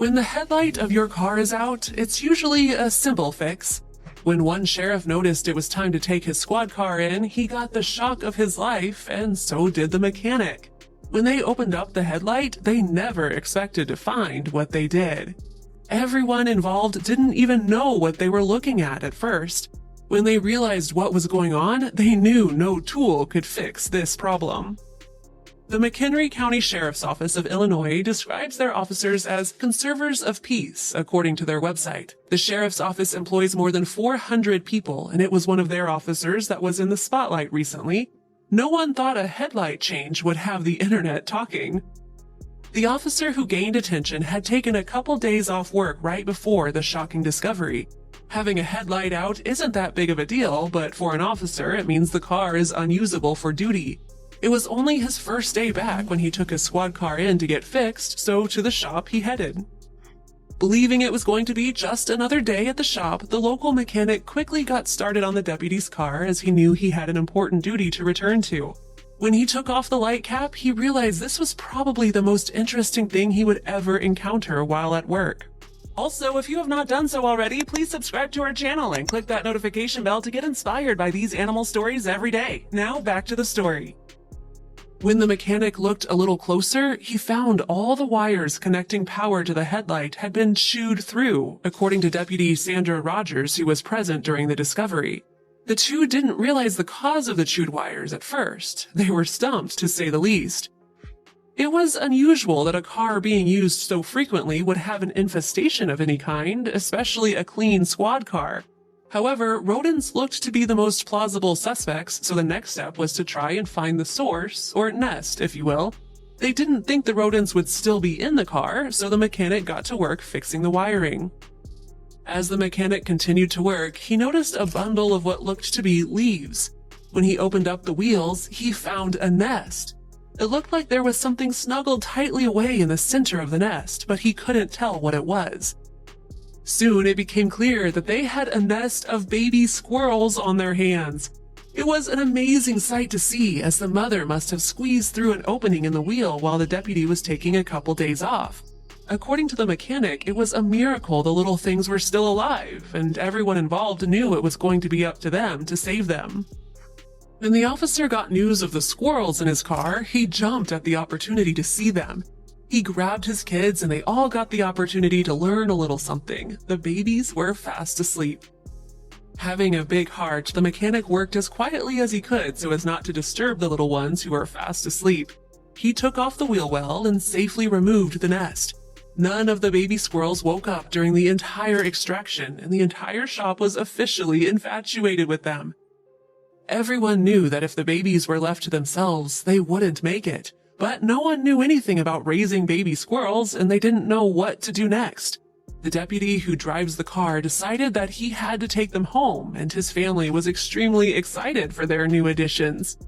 When the headlight of your car is out, it's usually a simple fix. When one sheriff noticed it was time to take his squad car in, he got the shock of his life, and so did the mechanic. When they opened up the headlight, they never expected to find what they did. Everyone involved didn't even know what they were looking at first. When they realized what was going on, they knew no tool could fix this problem. The McHenry County Sheriff's Office of Illinois describes their officers as conservers of peace, according to their website. The sheriff's office employs more than 400 people, and it was one of their officers that was in the spotlight recently. No one thought a headlight change would have the internet talking. The officer who gained attention had taken a couple days off work right before the shocking discovery. Having a headlight out isn't that big of a deal, but for an officer, it means the car is unusable for duty. It was only his first day back when he took his squad car in to get fixed, so to the shop he headed. Believing it was going to be just another day at the shop, the local mechanic quickly got started on the deputy's car as he knew he had an important duty to return to. When he took off the light cap, he realized this was probably the most interesting thing he would ever encounter while at work. Also, if you have not done so already, please subscribe to our channel and click that notification bell to get inspired by these animal stories every day. Now back to the story. When the mechanic looked a little closer, he found all the wires connecting power to the headlight had been chewed through, according to Deputy Sandra Rogers, who was present during the discovery. The two didn't realize the cause of the chewed wires at first. They were stumped, to say the least. It was unusual that a car being used so frequently would have an infestation of any kind, especially a clean squad car. However, rodents looked to be the most plausible suspects, so the next step was to try and find the source, or nest, if you will. They didn't think the rodents would still be in the car, so the mechanic got to work fixing the wiring. As the mechanic continued to work, he noticed a bundle of what looked to be leaves. When he opened up the wheels, he found a nest. It looked like there was something snuggled tightly away in the center of the nest, but he couldn't tell what it was. Soon it became clear that they had a nest of baby squirrels on their hands. It was an amazing sight to see, as the mother must have squeezed through an opening in the wheel while the deputy was taking a couple days off. According to the mechanic, it was a miracle the little things were still alive, and everyone involved knew it was going to be up to them to save them. When the officer got news of the squirrels in his car, he jumped at the opportunity to see them. He grabbed his kids and they all got the opportunity to learn a little something. The babies were fast asleep. Having a big heart, the mechanic worked as quietly as he could so as not to disturb the little ones who were fast asleep. He took off the wheel well and safely removed the nest. None of the baby squirrels woke up during the entire extraction, and the entire shop was officially infatuated with them. Everyone knew that if the babies were left to themselves, they wouldn't make it. But no one knew anything about raising baby squirrels, and they didn't know what to do next. The deputy who drives the car decided that he had to take them home, and his family was extremely excited for their new additions.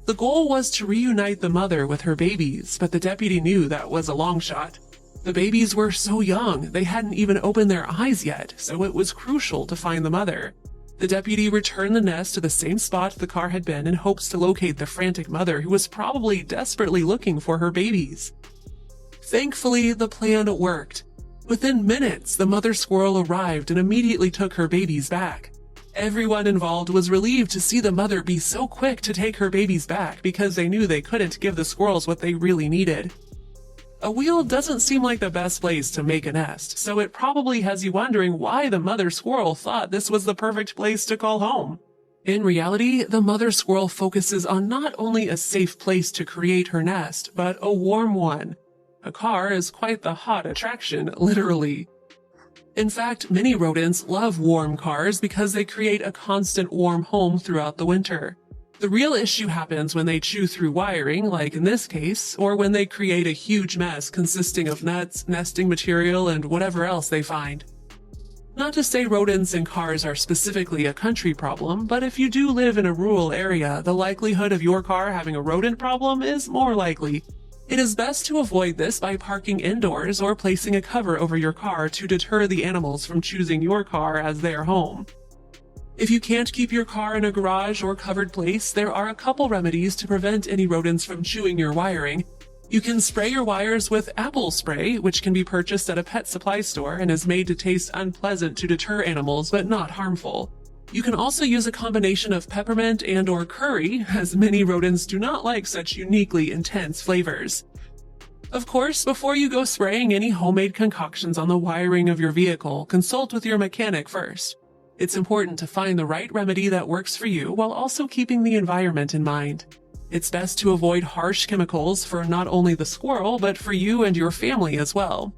The goal was to reunite the mother with her babies, but the deputy knew that was a long shot. The babies were so young, they hadn't even opened their eyes yet, so it was crucial to find the mother. The deputy returned the nest to the same spot the car had been in hopes to locate the frantic mother who was probably desperately looking for her babies. Thankfully, the plan worked. Within minutes, the mother squirrel arrived and immediately took her babies back. Everyone involved was relieved to see the mother be so quick to take her babies back because they knew they couldn't give the squirrels what they really needed. A wheel doesn't seem like the best place to make a nest, so it probably has you wondering why the mother squirrel thought this was the perfect place to call home. In reality, the mother squirrel focuses on not only a safe place to create her nest, but a warm one. A car is quite the hot attraction, literally. In fact, many rodents love warm cars because they create a constant warm home throughout the winter. The real issue happens when they chew through wiring, like in this case, or when they create a huge mess consisting of nuts, nesting material, and whatever else they find. Not to say rodents in cars are specifically a country problem, but if you do live in a rural area, the likelihood of your car having a rodent problem is more likely. It is best to avoid this by parking indoors or placing a cover over your car to deter the animals from choosing your car as their home. If you can't keep your car in a garage or covered place, there are a couple remedies to prevent any rodents from chewing your wiring. You can spray your wires with apple spray, which can be purchased at a pet supply store and is made to taste unpleasant to deter animals but not harmful. You can also use a combination of peppermint and/or curry, as many rodents do not like such uniquely intense flavors. Of course, before you go spraying any homemade concoctions on the wiring of your vehicle, consult with your mechanic first. It's important to find the right remedy that works for you while also keeping the environment in mind. It's best to avoid harsh chemicals for not only the squirrel, but for you and your family as well.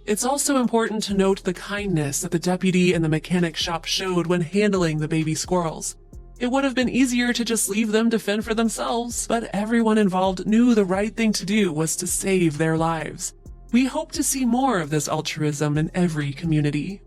It's also important to note the kindness that the deputy and the mechanic shop showed when handling the baby squirrels. It would have been easier to just leave them to fend for themselves, but everyone involved knew the right thing to do was to save their lives. We hope to see more of this altruism in every community.